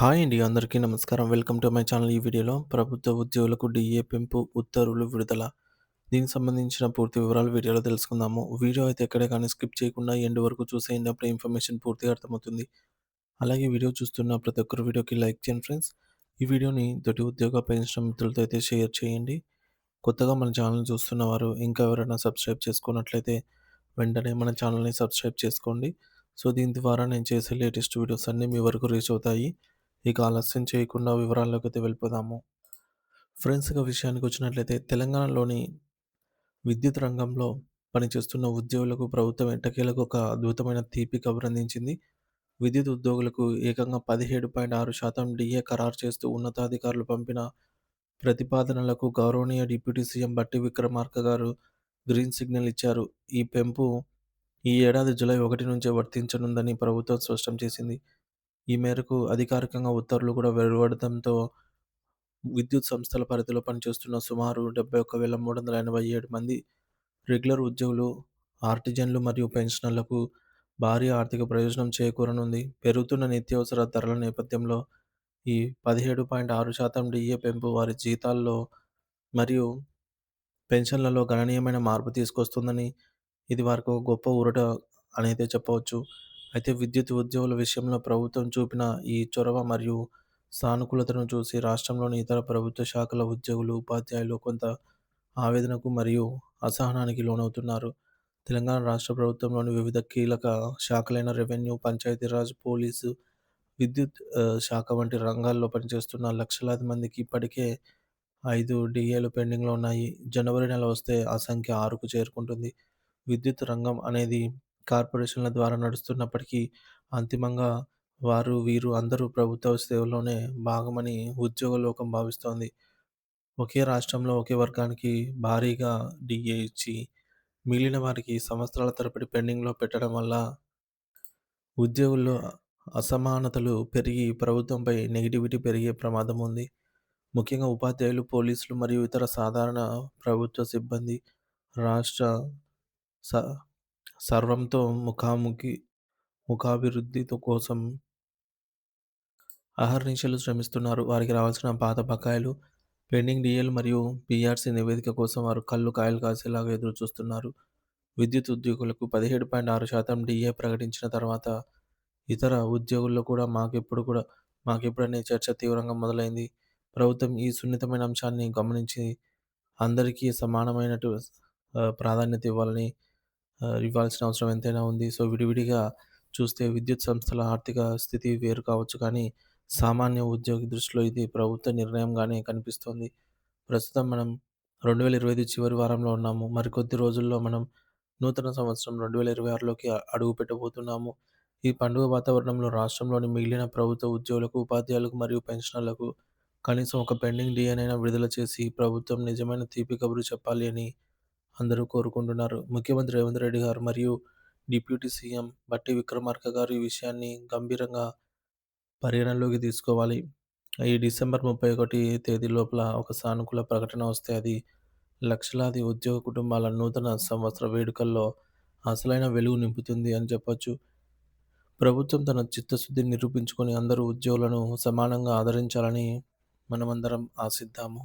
Hi అండి. అందరికీ నమస్కారం. Welcome to my channel. ఈ వీడియోలో ప్రభుత్వ ఉద్యోగులకు డీఏ పెంపు ఉత్తర్వులు విడుదల. దీనికి సంబంధించిన పూర్తి వివరాలు వీడియోలో తెలుసుకుందాము. వీడియో అయితే ఎక్కడే కానీ స్కిప్ చేయకుండా ఎండ్ వరకు చూసేయండి. అప్పుడే ఇన్ఫర్మేషన్ పూర్తిగా అర్థమవుతుంది. అలాగే వీడియో చూస్తున్న ప్రతి ఒక్కరు వీడియోకి లైక్ చేయండి ఫ్రెండ్స్. ఈ వీడియోని తోటి ఉద్యోగ పెన్షన్ మిత్రులతో అయితే షేర్ చేయండి. కొత్తగా మన ఛానల్ చూస్తున్నవారు ఇంకా ఎవరైనా సబ్స్క్రైబ్ చేసుకున్నట్లయితే వెంటనే మన ఛానల్‌ని సబ్స్క్రైబ్ చేసుకోండి. సో, దీని ద్వారా నేను చేసే లేటెస్ట్ వీడియోస్ అన్నీ మీ వరకు రీచ్ అవుతాయి. ఇక ఆలస్యం చేయకుండా వివరాల్లోకైతే వెళ్ళిపోదాము. ఫ్రెండ్స్ ఇక విషయానికొచ్చినట్లయితే తెలంగాణలోని విద్యుత్ రంగంలో పనిచేస్తున్న ఉద్యోగులకు ప్రభుత్వం ఎట్టకేలకు ఒక అద్భుతమైన తీపి కబురందించింది. విద్యుత్ ఉద్యోగులకు ఏకంగా 17.6% డీఏ ఖరారు చేస్తూ ఉన్నతాధికారులు పంపిన ప్రతిపాదనలకు గౌరవనీయ డిప్యూటీ సీఎం బట్టి విక్రమార్క గారు గ్రీన్ సిగ్నల్ ఇచ్చారు. ఈ పెంపు ఈ ఏడాది జూలై 1 నుంచే వర్తించనుందని ప్రభుత్వం స్పష్టం చేసింది. ఈ మేరకు అధికారికంగా ఉత్తర్వులు కూడా వెలువడటంతో విద్యుత్ సంస్థల పరిధిలో పనిచేస్తున్న సుమారు 71,387 మంది రెగ్యులర్ ఉద్యోగులు, ఆర్టిజన్లు మరియు పెన్షనర్లకు భారీ ఆర్థిక ప్రయోజనం చేకూరనుంది. పెరుగుతున్న నిత్యావసర ధరల నేపథ్యంలో ఈ 17.6% డీఏ పెంపు వారి జీతాల్లో మరియు పెన్షన్లలో గణనీయమైన మార్పు తీసుకొస్తుందని, ఇది వారికి ఒక గొప్ప ఊరట అనైతే చెప్పవచ్చు. అయితే విద్యుత్ ఉద్యోగుల విషయంలో ప్రభుత్వం చూపిన ఈ చొరవ మరియు సానుకూలతను చూసి రాష్ట్రంలోని ఇతర ప్రభుత్వ శాఖల ఉద్యోగులు, ఉపాధ్యాయులు కొంత ఆవేదనకు మరియు అసహనానికి లోనవుతున్నారు. తెలంగాణ రాష్ట్ర ప్రభుత్వంలోని వివిధ కీలక శాఖలైన రెవెన్యూ, పంచాయతీరాజ్, పోలీసు, విద్యుత్ శాఖ వంటి రంగాల్లో పనిచేస్తున్న లక్షలాది మందికి ఇప్పటికే 5 డీఏలు పెండింగ్‌లో ఉన్నాయి. జనవరి నెల వస్తే ఆ సంఖ్య 6కు చేరుకుంటుంది. విద్యుత్ రంగం అనేది కార్పొరేషన్ల ద్వారా నడుస్తున్నప్పటికీ అంతిమంగా వీరు అందరూ ప్రభుత్వ సేవలోనే భాగమని ఉద్యోగ లోకం భావిస్తోంది. ఒకే రాష్ట్రంలో ఒకే వర్గానికి భారీగా డీఏ ఇచ్చి మిగిలిన వారికి సంవత్సరాల తరబడి పెండింగ్‌లో పెట్టడం వల్ల ఉద్యోగుల్లో అసమానతలు పెరిగి ప్రభుత్వంపై నెగటివిటీ పెరిగే ప్రమాదం ఉంది. ముఖ్యంగా ఉపాధ్యాయులు, పోలీసులు మరియు ఇతర సాధారణ ప్రభుత్వ సిబ్బంది రాష్ట్ర స సర్వంతో ముఖాభివృద్ధితో కోసం అహర్నిశలు శ్రమిస్తున్నారు. వారికి రావాల్సిన పాత బకాయిలు, పెండింగ్ డీఏలు మరియు పీఆర్సీ నివేదిక కోసం వారు కళ్ళు కాయలు కాసేలాగా ఎదురుచూస్తున్నారు. విద్యుత్ ఉద్యోగులకు 17.6% డీఏ ప్రకటించిన తర్వాత ఇతర ఉద్యోగుల్లో కూడా మాకెప్పుడనే చర్చ తీవ్రంగా మొదలైంది. ప్రభుత్వం ఈ సున్నితమైన అంశాన్ని గమనించి అందరికీ సమానమైనటు ప్రాధాన్యత ఇవ్వాల్సిన అవసరం ఎంతైనా ఉంది. సో, విడివిడిగా చూస్తే విద్యుత్ సంస్థల ఆర్థిక స్థితి వేరు కావచ్చు కానీ, సామాన్య ఉద్యోగి దృష్టిలో ఇది ప్రభుత్వ నిర్ణయంగానే కనిపిస్తోంది. ప్రస్తుతం మనం 2025 చివరి వారంలో ఉన్నాము. మరికొద్ది రోజుల్లో మనం నూతన సంవత్సరం 2026లోకి అడుగు పెట్టబోతున్నాము. ఈ పండుగ వాతావరణంలో రాష్ట్రంలోని మిగిలిన ప్రభుత్వ ఉద్యోగులకు, ఉపాధ్యాయులకు మరియు పెన్షనర్లకు కనీసం ఒక పెండింగ్ డీఏనైనా విడుదల చేసి ప్రభుత్వం నిజమైన తీపి కబురు చెప్పాలి అని అందరూ కోరుకుంటున్నారు. ముఖ్యమంత్రి రేవంత్ రెడ్డి గారు మరియు డిప్యూటీ సీఎం బట్టి విక్రమార్క గారు ఈ విషయాన్ని గంభీరంగా పరిగణనలోకి తీసుకోవాలి. ఈ డిసెంబర్ 31 తేదీ లోపల ఒక సానుకూల ప్రకటన వస్తే అది లక్షలాది ఉద్యోగ కుటుంబాల నూతన సంవత్సర వేడుకల్లో అసలైన వెలుగు నింపుతుంది అని చెప్పొచ్చు. ప్రభుత్వం తన చిత్తశుద్ధిని నిరూపించుకొని అందరూ ఉద్యోగులను సమానంగా ఆదరించాలని మనమందరం ఆశిద్దాము.